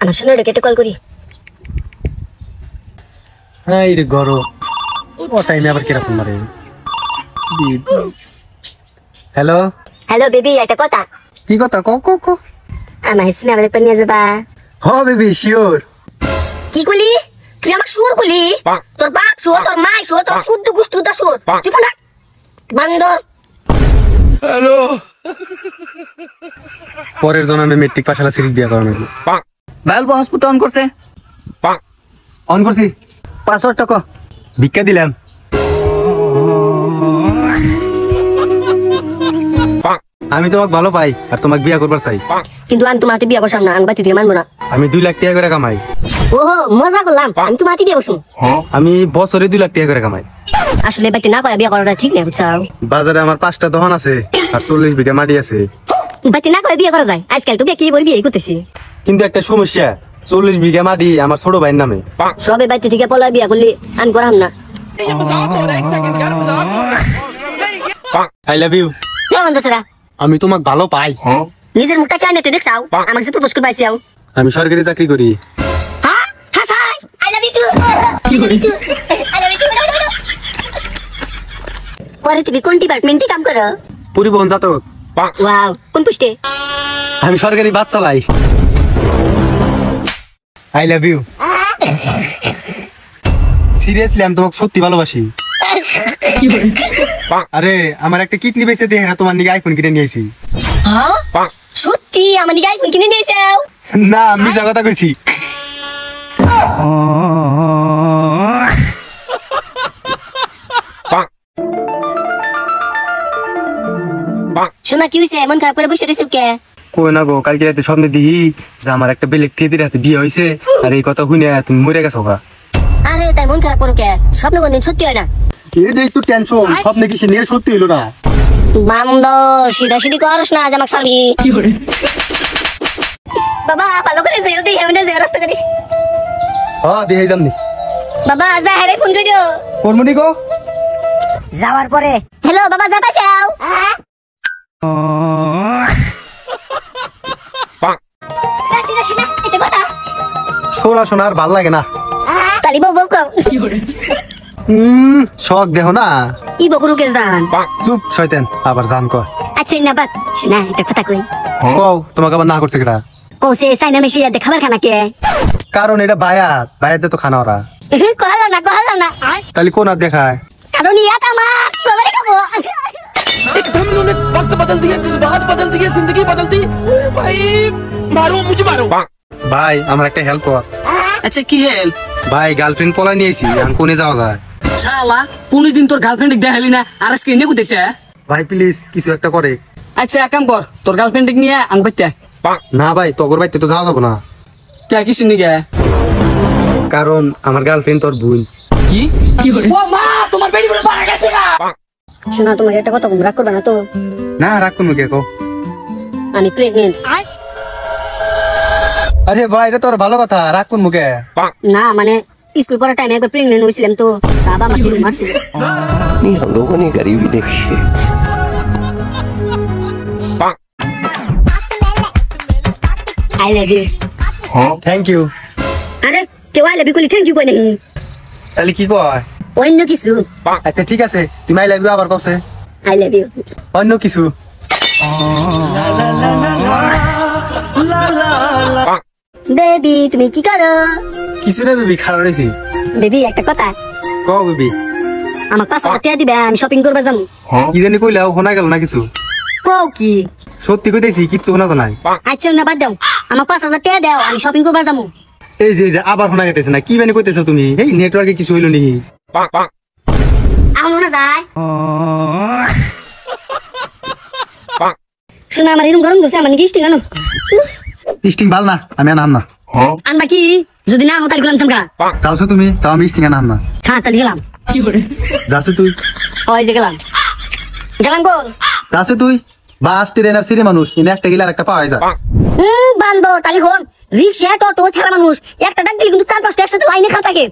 আমার শোনা কেটে কল করি। হ্যাঁ রে গরো ও টাইমে আবার কিরকম মারে। হ্যালো হ্যালো বেবি, একটা কথা। কি কথা? ক ক ক আমার সিনেমা দেখতে নিয়ে যাবা? হ বেবি শিওর। কি কলি? তুই আমার সুর কলি? তোর বাপ সুর, তোর মা সুর, তোর শুদ্ধ গুষ্টু দা সুর। তুই কোনটা বান্দর? হ্যালো পরের জন্মে মেট্রিক পাস হলা সিরিজ বিয়া করানো। বাল্ব হসপিটাল অন করছে। অন করছি। 500 টাকা ভিক্ষা দিলাম। আমি তোমাকে ভালো পাই আর তোমাকে বিয়া করবার চাই, কিন্তু আমি তোমাকে বিয়ে বসাম না, আমি বাতি দিয়ে মানবো না। আমি 2 লাখ টাকা করে কামাই। ওহো মজা করলাম, আমি তোমাকে বিয়ে বসুম। আমি বছরে 2 লাখ টাকা করে কামাই। আসলে বাতি না করে বিয়ে করাটা ঠিক না, বুঝছাও? বাজারে আমার 5টা দোকান আছে আর 40 বিঘা মাটি আছে। বাতি না করে বিয়ে করা যায়? আজকাল তো বিয়ে কি বলবি এই করতেছি। কিন্তু একটা সমস্যা, 40 বিঘা মাটি আমার ছোট ভাইয়ের নামে। সবে বাতি থেকে পলা বিয়ে করলে আমি করাম না। I love you. কেমন দোসরা? আমি তোমাকে ভালো পাই। নিজের মুখটা কেন নেতে দেখছাও? আমাকে যে প্রপোজ করবা আইছাও। আমি সরকারি চাকরি করি। হ্যাঁ হাসাই I love you too. I love you too. পরে তুমি কোন ডিপার্টমেন্টে কাম করো? পরিবহন জাতক। ওয়াও, কোন পোস্টে? আমি সরকারি বাস চালাই। I love you. সিরিয়াসলি আমি তোমাকে সত্যি ভালোবাসি। আরে আমার একটা কিডনি বেঁচে দিয়ে তোমার নিকে আইফোন কিনে নিয়েছি। হ্যাঁ সত্যি আমার দিকে আইফোন কিনে দিয়েছাও? না আমি যা কথা কইছি। শোনা কি হইছে? এমন খারাপ করে বসে রইছো কে? কই না গো, কালকে রাতে স্বপ্নে দিই যে আমার একটা বেলেগ খেদির হাতে বিয়ে হয়েছে আর এই কথা শুনে তুমি মরে গেছো। আরে তাই মন খারাপ করো কে? স্বপ্ন কোনদিন সত্যি হয় না। এটাই তো টেনশন, স্বপ্নে কি সে নিয়ে সত্যি হইলো না। বান্দ সিধা সিধি করস না, জামাক সারবি। বাবা ভালো করে যেও দি হেমনে যে রাস্তা করি। হ্যাঁ দেখাই যামনি। বাবা যা হেরে ফোন করিও। কোনমনি গো? যাওয়ার পরে। হ্যালো বাবা, যা পাইছাও? সিধা সিধা এটা কথা। শোনা শোনা আর ভাল লাগে না। তালি বউ বউ কও। শখ দেখো না। ই বকরুকে জান। চুপ শয়তান, আবার জান কর। আচ্ছা না বাত না, এটা কথা কই। কও তোমাকে আবার না করছে কেটা? কৌসে সাইনা মেশি দে খাবার খানা কে? কারণ এটা বায়াত, বায়াতে তো খানা ওরা। কহলা না। তাহলে কোন আর দেখায়? কারণ ইয়া কামা কি বাবারে খাবো। एकदम इन्होंने वक्त बदल दिया, जज्बात बदल दिए, जिंदगी बदल दी। भाई मारो मुझे मारो। ভাই আমার একটা হেল্প কর। আচ্ছা কি হেল্প? ভাই গার্লফ্রেন্ড পলাই নিয়েছি, আমি কোনে যাওয়া যায়? শালা কোনদিন তোর গার্লফ্রেন্ড দেখালি না আর আজকে এনে কইতেছে। ভাই প্লিজ কিছু একটা করে। আচ্ছা এক কাম কর, তোর গার্লফ্রেন্ড নিয়ে আং বাইতে। না ভাই তগর বাইতে তো যাওয়া যাবো না। কে কিছু নিগে? কারণ আমার গার্লফ্রেন্ড তোর বোন। কি? ও মা, তোমার বেডি বলে মারা গেছে না। শোনা তোমাকে একটা কথা রাগ করবে না তো? না রাগ করবো কে কো? আমি প্রেগনেন্ট। আরে ভাই এটা তোর ভালো কথা, রাগ করবো কে? না মানে স্কুল পড়ার টাইমে একবার প্রেগনেন্ট হইছিলাম তো বাবা আমাকে মারছিল। नहीं हम लोगों ने गरीबी देखी है। I love you. Thank you. আরে কেউ আই লাভ ইউ কইলে থ্যাংক ইউ কই নাকি? তাহলে কি কয়? অন্য কিছু। আচ্ছা ঠিক আছে, তুমি আই লাভ ইউ আবার কছে? I love you. অন্য কিছু। বেবি তুমি কি করো? কিছু না বেবি, খারাপ রয়েছি। বেবি একটা কথা। ক বেবি। আমার 500 টাকা দিবে, আমি শপিং করবা যাম। কি জানি কইলাও, শোনা গেল না কিছু। কও কি? সত্যি কইতেছি, কিচ্ছু শোনা জানাই। আচ্ছা না বাদ দাও, আমার 5000 টাকা দাও, আমি শপিং করবা যাম। এই যে আবার শোনা গেতেছে না, কি মানে কইতেছো তুমি? এই নেটওয়ার্কে কিছু হইলো নি? আউনো না যায়। শোনা আমার এরকম গরম ধরছে, আমার গিস্টিং আনো। স্টিং ভাল না, আমি আনাম না। আনবা কি? যদি না হো তাহলে গেলাম সামকা। চাওছো তুমি, তাও আমি স্টিং আনাম না। হ্যাঁ তাহলে গেলাম। যাচ্ছে তুই? ওই যে গেলাম। গেলাম কোন? যাচ্ছে তুই? বাস ট্রেন আর সিরে মানুষ, ইনে একটা গেলে আর একটা পাওয়া যায়। বান্দর তাহলে হন রিক্সা টোটো ছাড়া মানুষ একটা ডাক দিলে কিন্তু 4-5টা একসাথে লাইনে খা থাকে।